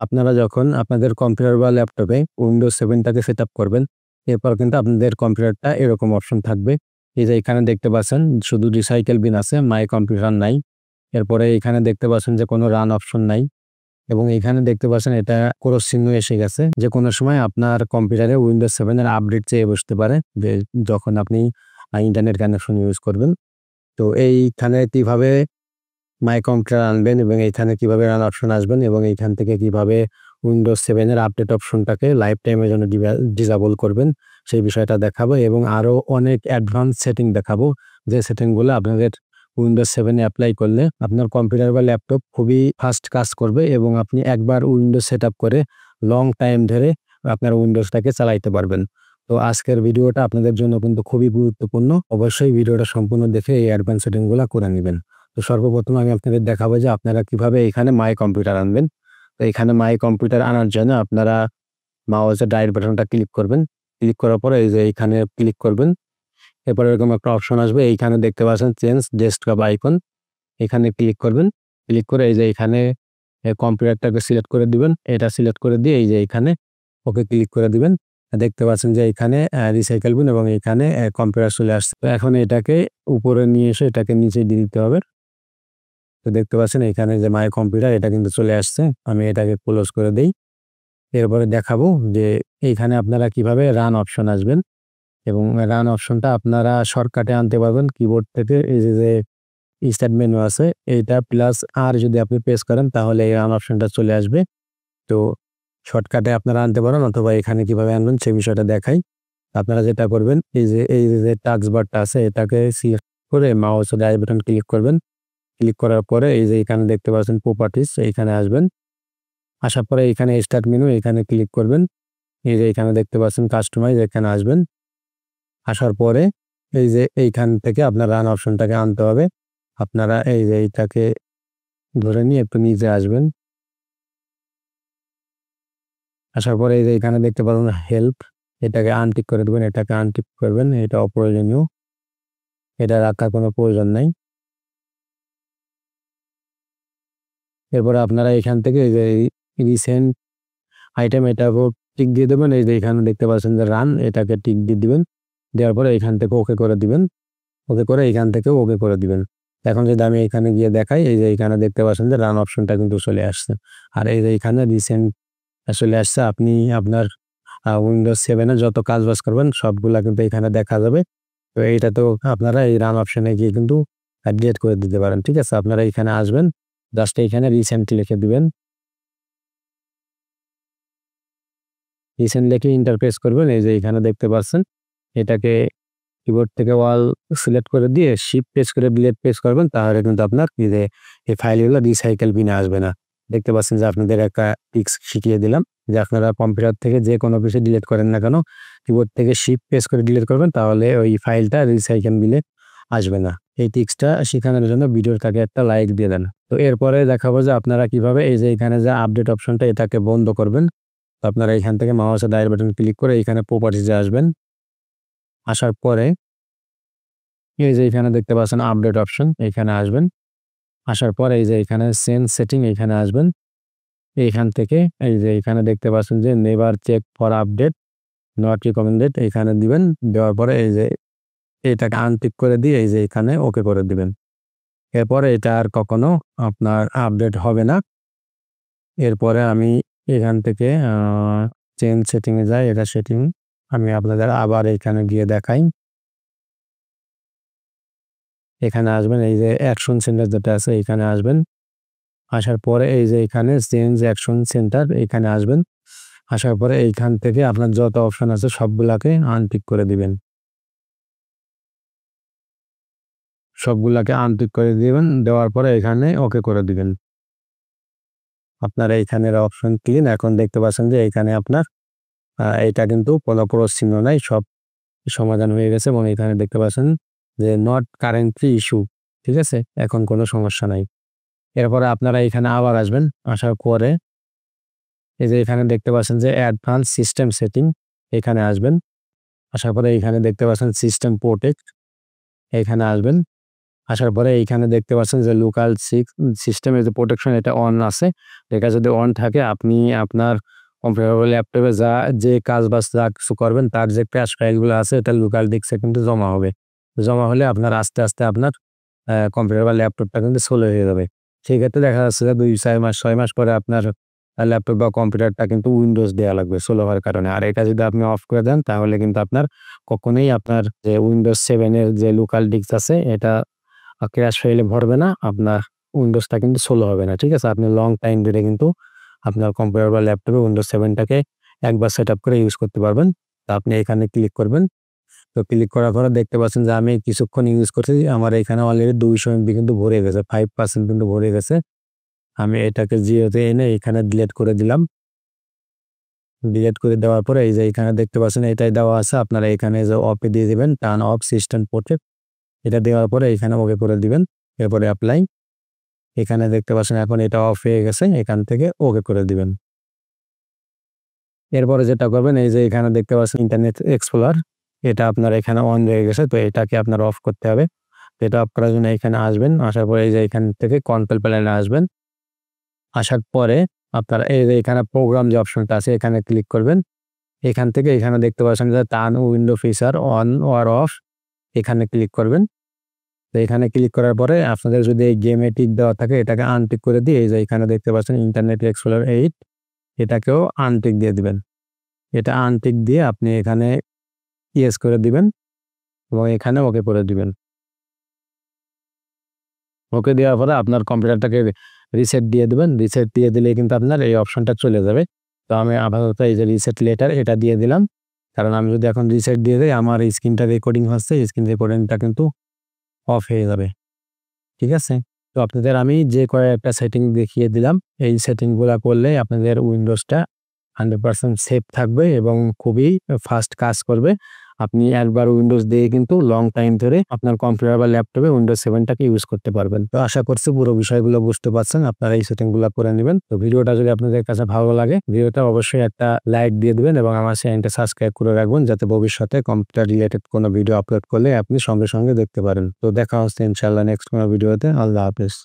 আপনারা যখন আপনাদের কম্পিউটার বা ল্যাপটপে Windows 7 টাকে সেটআপ করবেন, এরপর কিন্তু আপনাদের কম্পিউটারটা এরকম অপশন থাকবে। এই যে এখানে দেখতে পাচ্ছেন শুধু রিসাইকেল বিন আছে, মাই কম্পিউটার নাই। এরপরে এখানে দেখতে পাচ্ছেন যে কোনো রান অপশন নাই এবং এখানে দেখতে পাচ্ছেন এটা ক্রস চিহ্ন এসে গেছে। যে কোনো সময় আপনার কম্পিউটারে Windows 7 এর আপডেট চেয়ে বসতে পারে যে যখন আপনি ইন্টারনেট কানেকশন ইউজ করবেন। তো এইখানে কিভাবে মাই কম্পিউটার আনবেন এবং এইখানে কিভাবে রান অপশন আসবেন এবং এইখান থেকে কিভাবে Windows 7 এর আপডেট অপশনটাকে লাইফ টাইমের জন্য ডিসেবল করবেন সেই বিষয়টা দেখাবো এবং আরো অনেক অ্যাডভান্স সেটিং দেখাবো। যে সেটিংগুলো আপনাদের Windows 7 এ এপ্লাই করলে আপনার কম্পিউটার বা ল্যাপটপ খুবই ফাস্ট কাজ করবে এবং আপনি একবার Windows সেটআপ করে লং টাইম ধরে আপনার Windowsটাকে চালাইতে পারবেন। তো আজকের ভিডিওটা আপনাদের জন্য কিন্তু খুবই গুরুত্বপূর্ণ। অবশ্যই ভিডিওটা সম্পূর্ণ দেখে এই অ্যাডভান্স সেটিংগুলো করে নিবেন। তো সর্বপ্রথম আমি আপনাদের দেখাবো যে আপনারা কিভাবে এখানে মাই কম্পিউটার আনবেন। তো এখানে মাই কম্পিউটার আনার জন্য আপনারা মাউসের রাইট বাটনটা ক্লিক করবেন। ক্লিক করার পরে এই যে এইখানে ক্লিক করবেন। এরপর এরকম একটা অপশন আসবে। এইখানে দেখতে পাচ্ছেন চেঞ্জ ডেস্কটপ আইকন। এখানে ক্লিক করবেন। ক্লিক করে এই যে এখানে কম্পিউটারটাকে সিলেক্ট করে দিবেন। এটা সিলেক্ট করে দিয়ে এই যে এখানে ওকে ক্লিক করে দিবেন। দেখতে পাচ্ছেন যে এখানে রিসাইকেল বিন এবং এখানে কম্পিউটার চলে আসছে। তো এখন এটাকে উপরে নিয়ে এসে এটাকে নিচে দিয়ে দিতে হবে। তো দেখতে পাচ্ছেন এখানে যে মাই কম্পিউটার এটা কিন্তু চলে আসছে। আমি এটাকে ক্লোজ করে দেই। এরপরে দেখাবো যে এইখানে আপনারা কিভাবে রান অপশন আসবেন এবং রান অপশনটা আপনারা শর্টকাটে আনতে পারবেন কিবোর্ড থেকে। এই যে স্টার্ট মেনু আছে এইটা প্লাস আর যদি আপনি প্রেস করেন তাহলে এই রান অপশনটা চলে আসবে। তো শর্টকাটে আপনারা আনতে পারেন অথবা এখানে কিভাবে আনবেন সেই বিষয়টা দেখাই। আপনারা যেটা করবেন এই যে টাস্ক বারটা আছে এটাকে সিলেক্ট করে মাউসের রাইট বাটন ক্লিক করবেন। ক্লিক করার পরে এই যে এখানে দেখতে পাচ্ছেন প্রপার্টিজ এইখানে আসবেন। আসার পরে এখানে স্টার্ট মেনু এখানে ক্লিক করবেন। এই যে এখানে দেখতে পাচ্ছেন কাস্টমাইজ এখানে আসবেন। আসার পরে এই যে এইখান থেকে আপনার রান অপশনটাকে আনতে হবে। আপনারা এই যে এইটাকে ধরে নিয়ে একটু নিচে আসবেন। আসার পরে এই যে এখানে দেখতে পাচ্ছেন হেল্প এটাকে আনটিক করে দেবেন। এটাকে আনটিক করবেন। এটা অপ্রয়োজনীয়। এটা রাখার কোনো প্রয়োজন নাই। এরপরে আপনারা এখান থেকে এই যে রিসেন্ট আইটেম এটাকেও টিক দিয়ে দেবেন। এই যে এখানে দেখতে পাচ্ছেন যে রান এটাকে টিক দিয়ে দিবেন। দেওয়ার পরে এখান থেকে ওকে করে দিবেন। ওকে করে এখান থেকেও ওকে করে দিবেন। এখন যদি আমি এখানে গিয়ে দেখাই এই যে এখানে দেখতে পাচ্ছেন যে রান অপশনটা কিন্তু চলে আসছে। আর এই যে এখানে রিসেন্ট চলে আসছে। আপনি আপনার Windows 7 এ যত কাজ-বাজ করবেন সবগুলা কিন্তু এখানে দেখা যাবে। তো এইটা তো আপনারা এই রান অপশনে গিয়ে কিন্তু ডিলিট করে দিতে পারেন। ঠিক আছে? আপনারা এখানে আসবেন। জাস্ট এইখানে রিসেন্ট লিখে দিবেন। রিসেন্ট লিখে এন্টার প্রেস করবেন। এই যে এখানে দেখতে পাচ্ছেন এটাকে কিবোর্ড থেকে অল সিলেক্ট করে দিয়ে শিফট প্রেস করে ডিলিট প্রেস করবেন। তাহলে কিন্তু আপনার এই ফাইলগুলো রিসাইকেল বিনে আসবে না। দেখতে পাচ্ছেন যে আপনাদের একটা ট্রিক্স শিখিয়ে দিলাম যে আপনারা কম্পিউটার থেকে যে কোনো কিছু ডিলিট করেন না কেন কিবোর্ড থেকে শিফট প্রেস করে ডিলিট করবেন তাহলে ওই ফাইলটা রিসাইকেল বিনে আসবে না। এই ট্রিক্সটা শেখানোর জন্য ভিডিওটাকে একটা লাইক দিয়ে দেন। তো এরপরে দেখাবো যে আপনারা কিভাবে এই যে এখানে যে আপডেট অপশনটা এটাকে বন্ধ করবেন। তো আপনারা এখান থেকে মাউসের রাইট বাটন ক্লিক করে এখানে প্রপার্টিজে আসবেন। আসার পরে এই যে এখানে দেখতে পাচ্ছেন আপডেট অপশন এখানে আসবেন। আসার পরে এই যে এখানে চেঞ্জ সেটিং এখানে আসবেন। এইখান থেকে এই যে এখানে দেখতে পাচ্ছেন যে never check for update not recommended এখানে দিবেন। দেওয়ার পরে এই যে এটাকে আনটিক করে দিয়ে এই যে এখানে ওকে করে দিবেন। এরপরে এটা আর কখনো আপনার আপডেট হবে না। এরপরে আমি এখান থেকে চেঞ্জ সেটিং এ যাই। এটা সেটিং আমি আপনাদের আবার এখানে গিয়ে দেখাই। এখানে আসবেন এই যে অ্যাকশন সেন্টার যেটা আছে এখানে আসবেন। আসার পরে এই যে এখানে চেঞ্জ অ্যাকশন সেন্টার এখানে আসবেন। আসার পরে এইখান থেকে আপনার যত অপশন আছে সবগুলাকে আনটিক করে দিবেন। সবগুলাকে আনটিক করে দিবেন। দেওয়ার পরে এখানে ওকে করে দিবেন। আপনার এইখানের অপশন ক্লিন। এখন দেখতে পাচ্ছেন যে এখানে আপনার এটা কিন্তু কোনো ক্রস চিহ্ন নাই। সব সমাধান হয়ে গেছে এবং এখানে দেখতে পাচ্ছেন যে নট কারেন্টলি ইস্যু। ঠিক আছে? এখন কোনো সমস্যা নাই। এরপরে আপনারা এখানে আবার আসবেন। আসার পরে এই যে এখানে দেখতে পাচ্ছেন যে অ্যাডভান্স সিস্টেম সেটিং এখানে আসবেন। আসার পরে এখানে দেখতে পাচ্ছেন সিস্টেম প্রোটেক্ট এখানে আসবেন। আসার পরে এইখানে দেখতে পাচ্ছেন যে লোকাল সিস্টেমের যে প্রোটেকশন এটা অন আছে। এটা যদি অন থাকে আপনি আপনার কম্পিউটার বা ল্যাপটপে যে কাজ-বাজ যা কিছু করবেন তার যে ক্র্যাশ ফাইলগুলো আছে এটা লোকাল ডিস্কে কিন্তু জমা হবে। জমা হলে আপনার আস্তে, আস্তে আপনার কম্পিউটার বা ল্যাপটপটা কিন্তু স্লো হয়ে যাবে। সেক্ষেত্রে দেখা যাচ্ছে যে ২, ৪ মাস, ৬ মাস পরে আপনার ল্যাপটপ বা কম্পিউটারটা কিন্তু উইন্ডোজ দেয়া লাগবে স্লো হওয়ার কারণে। আর এটা যদি আপনি অফ করে দেন তাহলে কিন্তু আপনার কখনোই আপনার যে উইন্ডোজ 7 এর যে লোকাল ডিস্ক আছে এটা ক্র্যাশ ফাইলে ভরবে না। আপনার উইন্ডোজটা কিন্তু স্লো হবে না। ঠিক আছে? আপনি লং টাইম ধরে কিন্তু আপনার কম্পিউটার বা ল্যাপটপে উইন্ডোজ 7 টাকে একবার সেটআপ করে ইউজ করতে পারবেন। তো আপনি এখানে ক্লিক করবেন। তো ক্লিক করার পরে দেখতে পাচ্ছেন যে আমি কিছুক্ষণ ইউজ করছি। আমার এখানে অলরেডি 200 এমবি কিন্তু ভরে গেছে। 5% কিন্তু ভরে গেছে। আমি এটাকে জিরোতে এনে এখানে ডিলিট করে দিলাম। ডিলিট করে দেওয়ার পরে এই যে এখানে দেখতে পাচ্ছেন এটাই দেওয়া আছে। আপনারা এখানে যে অফে দিয়ে দিবেন টার্ন অফ সিস্টেম প্রোটেক্ট। এটা দেওয়ার পরে এখানে ওকে করে দিবেন। এরপরে এপ্লাই। এখানে দেখতে পাচ্ছেন এখন এটা অফ হয়ে গেছে। এখান থেকে ওকে করে দিবেন। এরপরে যেটা করবেন এই যে এখানে দেখতে পাচ্ছেন ইন্টারনেট এক্সপ্লোরার। এটা আপনার এখানে অন হয়ে গেছে। তো এটাকে আপনার অফ করতে হবে। তো এটা অফ করার জন্য এখানে আসবেন। আসার পরে এই যে এখান থেকে কন্ট্রোল প্যানেলে আসবেন। আসার পরে আপনারা এই যে এখানে প্রোগ্রাম যে অপশনটা আছে এখানে ক্লিক করবেন। এখান থেকে এখানে দেখতে পাচ্ছেন যে turn window feature on or of এখানে ক্লিক করবেন। তো এখানে ক্লিক করার পরে আপনাদের যদি এই গেমে টিক দেওয়া থাকে এটাকে আনটিক করে দিয়ে এই যে এখানে দেখতে পাচ্ছেন ইন্টারনেট এক্সপ্লোরার 8 এটাকেও আনটিক দিয়ে দিবেন। এটা আনটিক দিয়ে আপনি এখানে ইয়েস করে দিবেন এবং এখানে ওকে করে দিবেন। ওকে দেওয়ার পরে আপনার কম্পিউটারটাকে রিসেট দিয়ে দিবেন। রিসেট দিয়ে দিলেই কিন্তু আপনার এই অপশনটা চলে যাবে। তো আমি আপাতত এই যে রিসেট লেটার এটা দিয়ে দিলাম। কারণ আমি যদি এখন রিসেট দিয়ে দেই আমার স্ক্রিনটা রেকর্ডিং হচ্ছে, স্ক্রিন রেকর্ডিংটা কিন্তু অফ হয়ে যাবে। ঠিক আছে? তো আপনাদের আমি যে কয়েকটা সেটিং দেখিয়ে দিলাম, এই সেটিংগুলা করলে আপনাদের উইন্ডোজটা 100% সেফ থাকবে এবং খুবই ফাস্ট কাজ করবে। আপনি একবার উইন্ডোজ দিয়ে কিন্তু লং টাইম ধরে আপনার কম্পিউটার বা ল্যাপটপে উইন্ডোজ 7 টাকে ইউজ করতে পারবেন। তো আশা করছি পুরো বিষয়গুলো বুঝতে পারছেন। আপনারা এই সেটিংগুলা করে নিবেন। তো ভিডিওটা যদি আপনাদের কাছে ভালো লাগে, ভিডিওটা অবশ্যই একটা লাইক দিয়ে দিবেন এবং আমার চ্যানেলটা সাবস্ক্রাইব করে রাখবেন যাতে ভবিষ্যতে কম্পিউটার রিলেটেড কোনো ভিডিও আপলোড করলে আপনি সঙ্গে, সঙ্গে দেখতে পারেন। তো দেখা হচ্ছে ইনশাআল্লাহ নেক্সট কোনো ভিডিওতে। আল্লাহ হাফেজ।